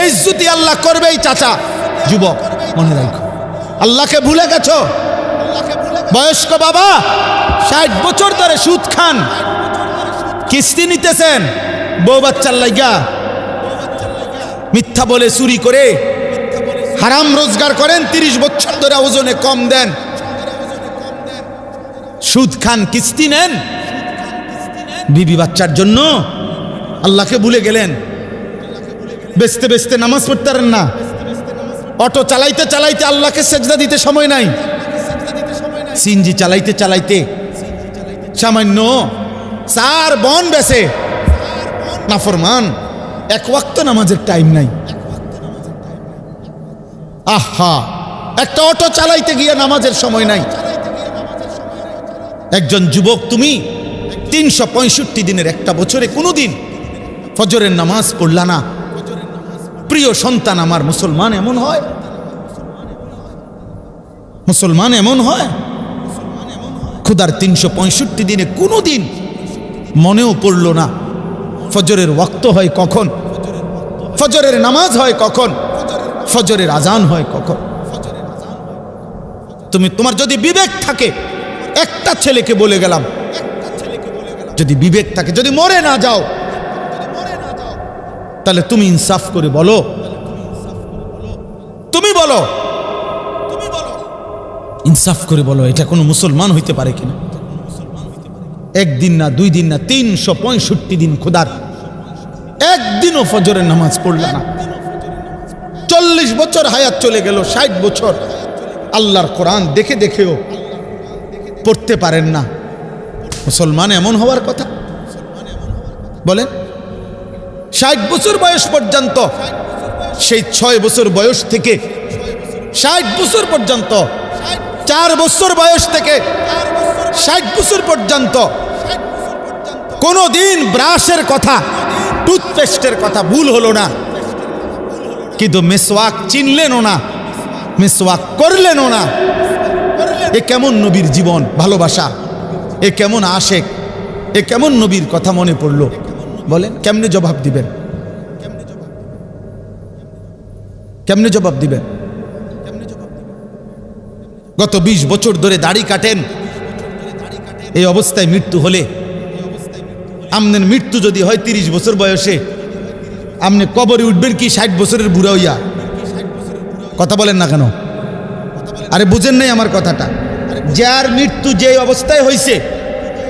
বেইজ্জতি আল্লাহ করবেই চাচা। যুবক মনে রাখো, আল্লাহকে ভুলে গেছো। বয়স্ক বাবা 60 বছর ধরে সুদ খান, কিস্তি নিতেছেন, বউ বাচ্চার লাইগা মিথ্যা বলে চুরি করে হারাম রোজগার করেন, 30 বছর ধরে ওজনে কম দেন, সুদ খান, কিস্তি নেন বিবি বাচ্চার জন্য। আল্লাহকে ভুলে গেলেন। বেচতে বেচতে নামাজ পড়তে পারেন না, অটো চালাইতে চালাইতে আল্লাহকে সেজদা দিতে সময় নাই, সিএনজি চালাইতে চালাইতে সামান্য 4 বন বেচে নাফরমান, এক ওয়াক্ত নামাজের টাইম নাই। আহা, একটা অটো চালাইতে গিয়ে নামাজের সময় নাই। একজন যুবক, তুমি 365 দিনের একটা বছরে কোনোদিন ফজরের নামাজ পড়লা না। প্রিয় সন্তান আমার, মুসলমান এমন হয়? মুসলমান এমন হয়? খুদার 365 দিনে কোনোদিন মনেও পড়ল না ফজরের ওয়াক্ত হয় কখন, ফজরের নামাজ হয় কখন, ফজরের আজান হয় কখন। তোমার যদি বিবেক থাকে, একটা ছেলেকে বলে গেলাম, যদি বিবেক থাকে, যদি মরে না যাও, তাহলে তুমি ইনসাফ করে বলো, তুমি বলো, ইনসাফ করে বলো, এটা কোনো মুসলমান হইতে পারে কিনা? একদিন না, 2 দিন না, 365 দিন খোদার একদিনও ফজরের নামাজ পড়লা না। 40 বছর হায়াত চলে গেল, 60 বছর আল্লাহর কোরআন দেখে দেখেও পড়তে পারেন না। মুসলমান এমন হওয়ার কথা? বলেন, 60 বছর বয়স পর্যন্ত, সেই 6 বছর বয়স থেকে 60 বছর পর্যন্ত, 4 বছর বয়স থেকে 60 বছর পর্যন্ত কোনো দিন ব্রাশের কথা, টুথপেস্টের কথা ভুল হলো না, কিন্তু মেসওয়াক চিনলেনও না, মেসওয়াক করলেনও না। এ কেমন নবীর জীবন, ভালোবাসা, এ কেমন আশেক, এ কেমন নবীর কথা মনে পড়লো? বলেন, কেমনে জবাব দিবেন? কেমনে জবাব দিবেন? গত 20 বছর ধরে দাড়ি কাটেন, এই অবস্থায় মৃত্যু হলে, আমনের মৃত্যু যদি হয় 30 বছর বয়সে, আপনি কবরে উঠবেন কি 60 বছরের বুড়া হইয়া? কথা বলেন না কেন? আরে বুঝেন নাই আমার কথাটা? যার মৃত্যু যে অবস্থায় হয়েছে,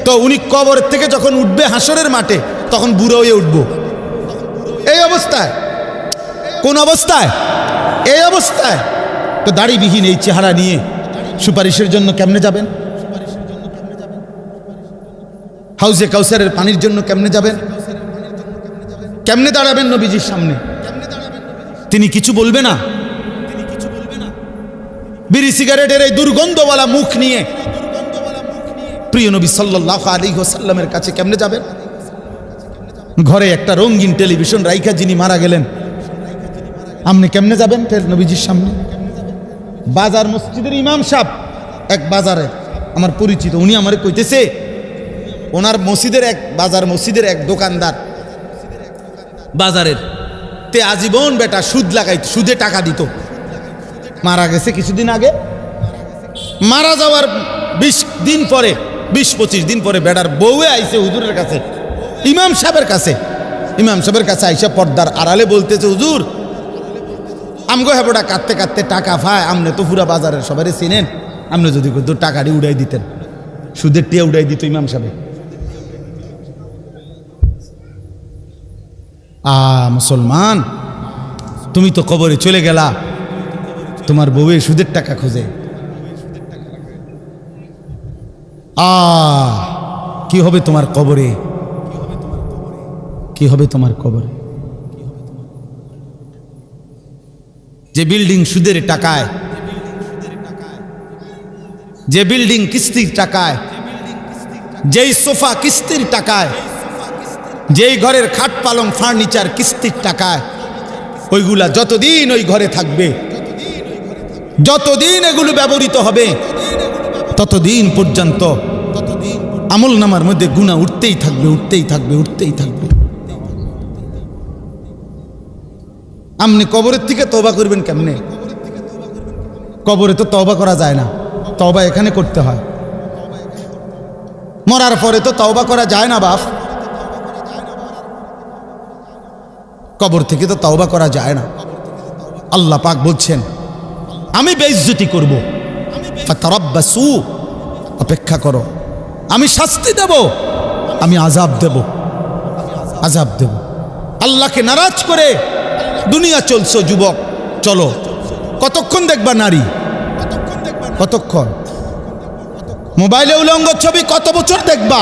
তো উনি কবর থেকে যখন উঠবে হাসরের মাঠে, তখন বুড়ো হয়ে উঠবো। এই অবস্থায়, কোন অবস্থায়? এই অবস্থায়। তো দাড়িবিহীন এই চেহারা নিয়ে সুপারিশের জন্য কেমনে যাবেন? হাউজে কাউসারের পানির জন্য কেমনে যাবেন? কেমনে দাঁড়াবেন নবীজির সামনে? তিনি কিছু বলবে না? বিড়ি সিগারেটের এই দুর্গন্ধওয়ালা মুখ নিয়ে প্রিয় নবী সাল্লাল্লাহু আলাইহি ওয়াসাল্লামের কাছে কেমনে যাবেন? ঘরে একটা রঙিন টেলিভিশন রাইখা যিনি মারা গেলেন, আপনি কেমনে যাবেন ফের নবীজির সামনে? বাজার মসজিদের ইমাম সাহেব, এক বাজারে আমার পরিচিত, উনি আমারে কইতেছে, ওনার মসজিদের এক বাজার মসজিদের এক দোকানদার বাজারের তে আজীবন বেটা সুদ লাগাইত, সুদে টাকা দিত। মারা গেছে কিছুদিন আগে। মারা যাওয়ার 20 দিন পরে, 20-25 দিন পরে বেটার বউয়ে আইছে হুজুরের কাছে, ইমাম সাহেবের কাছে। ইমাম সাহেবের কাছে আইসা পর্দার আড়ালে বলতেছে, হুজুর আমগো হেবটা কাটতে কাটতে টাকা পায়, আমনে তো পুরা বাজারের সবাই চিনেন, আপনি যদি টাকাটি উড়াই দিতেন, সুদের টিয়া উড়াই দিত ইমাম সাহেব। মুসলমান, তুমি তো কবরে চলে গেলা, তোমার বউয়ে সুদের টাকা খোঁজে। কি হবে তোমার কবরে? কি হবে তোমার কবরে? যে বিল্ডিং সুদের টাকায়, যে বিল্ডিং কিস্তির টাকায়, যেই সোফা কিস্তির টাকায়, যেই ঘরের খাট পালং ফার্নিচার কিস্তির টাকায়, ওইগুলা যতদিন ওই ঘরে থাকবে, যতদিন এগুলো ব্যবহৃত হবে, ততদিন পর্যন্ত আমল নামার মধ্যে গুনাহ উঠতেই থাকবে, উঠতেই থাকবে, উঠতেই থাকবে। আপনি কবরের থেকে তওবা করবেন কেমনে? কবরে তো তওবা করা যায় না, তওবা এখানে করতে হয়। মরার পরে তো তওবা করা যায় না বাপ, কবর থেকে তো তওবা করা যায় না। আল্লাহ পাক বলছেন আমি বেইজ্জতি করব, ফাতারাব্বাসু, অপেক্ষা করো, আমি শাস্তি দেব, আমি আযাব দেব, আযাব দেব। আল্লাহকে নারাজ করে দুনিয়া চলছো যুবক, চলো। কতক্ষণ দেখবা নারী? কতক্ষণ? মোবাইলে উলঙ্গ ছবি কত বছর দেখবা?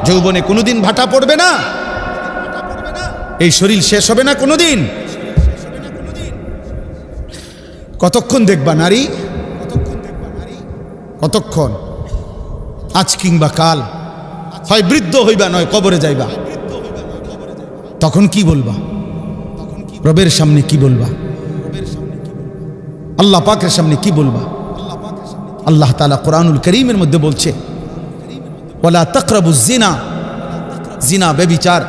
যৌবনে কোনোদিন ভাটা পড়বে না? এই শরীর শেষ হবে না কোনোদিন? কতক্ষণ দেখবা নারী? কতক্ষণ? আজ কিংবা কাল হয় বৃদ্ধ হইবা, নয় কবরে যাইবা। তখন কি বলবা? রবের সামনে কি বলবা? আল্লাহ পাকের সামনে কি বলবা? আল্লাহ তাআলা কোরআনুল কারীমের মধ্যে বলছে ওয়ালা তাকরাবুজ জিনা, জিনা ব্যভিচার,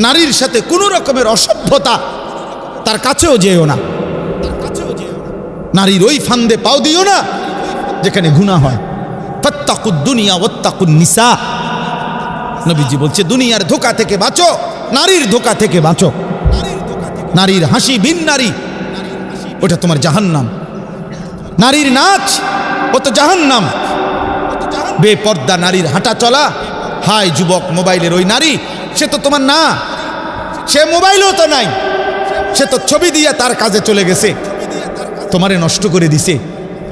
নারীর সাথে কোনো রকমের অসভ্যতা তার কাছেও যেও না। নারীর ওই ফান্দে পাও দিও না যেখানে গুনাহ হয়। ফাত্তাকুদ দুনিয়া ওয়াত্তাকুন নিসা, নবীজি বলছে দুনিয়ার ধোঁকা থেকে বাঁচো, নারীর ধোঁকা থেকে বাঁচো। নারীর হাসি ভিন নারী, ওটা তোমার জাহান্নাম। নারীর নাচ, ও তো জাহান্নাম। বেপর্দা নারীর হাঁটা চলা, হায় যুবক, মোবাইলের ওই নারী, সে তো তোমার না, সে মোবাইলও তো নাই, সে তো ছবি দিয়ে তার কাজে চলে গেছে, তোমারে নষ্ট করে দিছে।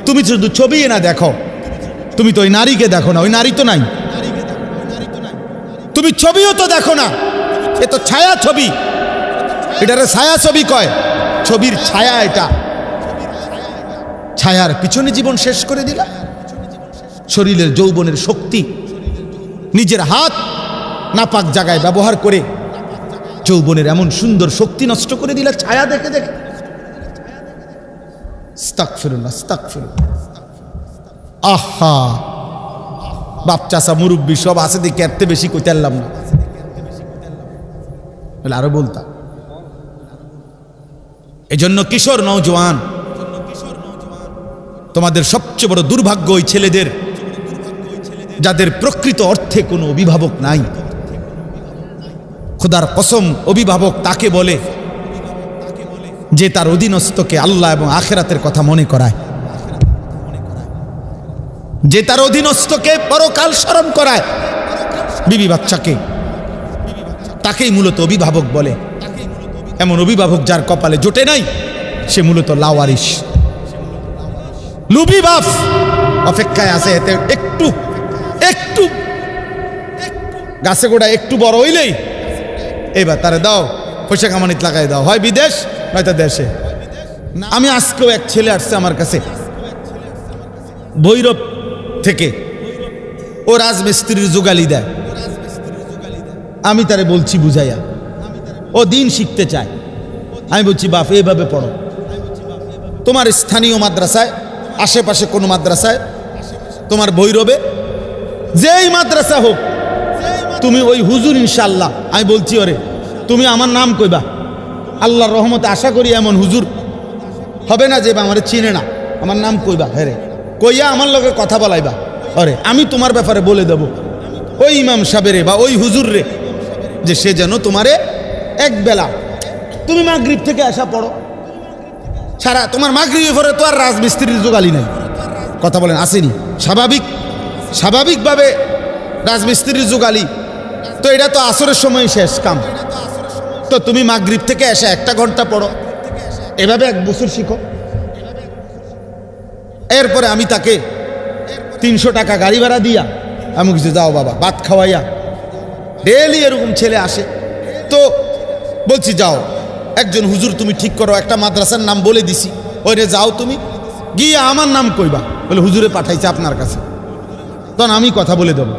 তুমি শুধু ছবি না দেখো, তুমি তো ওই নারীকে দেখো না, ওই নারী তো নাই। তুমি ছবিও তো দেখো না, এ তো ছায়া ছবি, এটারে ছায়া ছবি কয়, ছবির ছায়া। এটা ছায়ার পিছনে জীবন শেষ করে দিলা। শরীরের যৌবনের শক্তি নিজের হাত নাপাক জায়গায় ব্যবহার করে যৌবনের এমন সুন্দর শক্তি নষ্ট করে দিলা ছায়া দেখে দেখে। আস্তাগফিরুল্লাহ, আস্তাগফিরুল্লাহ। আহা, বাপ চাচা মুরব্বী সব আছে দেখে এত বেশি কইতে পারলাম না, বলে আরো বলতাম। এজন্য কিশোর নওজোয়ান, তোমাদের সবচেয়ে বড় দুর্ভাগ্য ওই ছেলেদের যাদের প্রকৃত অর্থে কোনো অভিভাবক নাই। খোদার কসম, অভিভাবক তাকে বলে যে তার অধীনস্থকে আল্লাহ এবং আখিরাতের কথা মনে করায়, যে তার অধীনস্থকে পরকাল স্মরণ করায়। বিবি বাচ্চাকে, তাকেই মূলত অভিভাবক বলে। এমন অভিভাবক যার কপালে জোটে নাই, সে মূলত লাওয়ারিস, লুবি বাপ। অপেক্ষায় আছে এতে একটু একটু গাছে গোড়া একটু বড় হইলেই এবার তারে দাও, পয়সা কামানিত লাগাই দাও, হয় বিদেশ নয়তো দেশে। আমি আজকেও এক ছেলে আসছে আমার কাছে ভৈরব থেকে, ও রাজমিস্ত্রির জোগালি দেয়। আমি তারে বলছি বুঝাইয়া, ও দিন শিখতে চায়। আমি বলছি বাপ এইভাবে পড়ো, তোমার স্থানীয় মাদ্রাসায়, আশেপাশে কোনো মাদ্রাসায়, তোমার ভৈরবে যেই মাদ্রাসা হোক, তুমি ওই হুজুর ইনশাআল্লাহ, আমি বলছি ওরে তুমি আমার নাম কইবা, আল্লাহর রহমতে আশা করি এমন হুজুর হবে না যে আমার চিনে না, আমার নাম কইবা, হ্যাঁ রে, কইয়া আমার লগে কথা বলাইবা, অরে আমি তোমার ব্যাপারে বলে দেব ওই ইমাম সাহেবরে বা ওই হুজুর রে, যে সে যেন তোমারে এক বেলা, তুমি মাগরিব থেকে আসা পড়ো, সারা তোমার মাগরিবের পরে তো আর রাজমিস্ত্রির জোগালি নাই। কথা বলেন আসেনি? স্বাভাবিকভাবে রাজমিস্ত্রির জোগালি তো এটা তো আসরের সময় শেষ কাম, তো তুমি মাগরিব থেকে এসে 1 ঘন্টা পড়ো, এভাবে 1 বছর শিখো। এরপরে আমি তাকে 300 টাকা গাড়ি ভাড়া দিয়া আমি কিছু যাও বাবা ভাত খাওয়াইয়া, ডেলি এরকম ছেলে আসে। তো বলছি যাও একজন হুজুর তুমি ঠিক করো, একটা মাদ্রাসার নাম বলে দিছি, ওইরে যাও তুমি গিয়ে আমার নাম কইবা, বলে হুজুরে পাঠাইছে আপনার কাছে, তখন আমি কথা বলে দেব।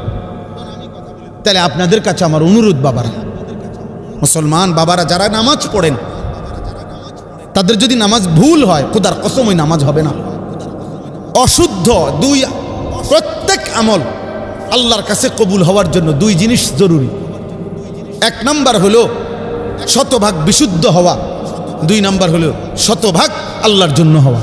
তাহলে আপনাদের কাছে আমার অনুরোধ, বাবারা, মুসলমান বাবারা যারা নামাজ পড়েন, তাদের যদি নামাজ ভুল হয়, খোদার কসম ওই নামাজ হবে না। অশুদ্ধ প্রত্যেক আমল আল্লাহর কাছে কবুল হওয়ার জন্য 2 জিনিস জরুরি। 1 নাম্বার হলো শতভাগ বিশুদ্ধ হওয়া, 2 নাম্বার হলো শতভাগ আল্লাহর জন্য হওয়া।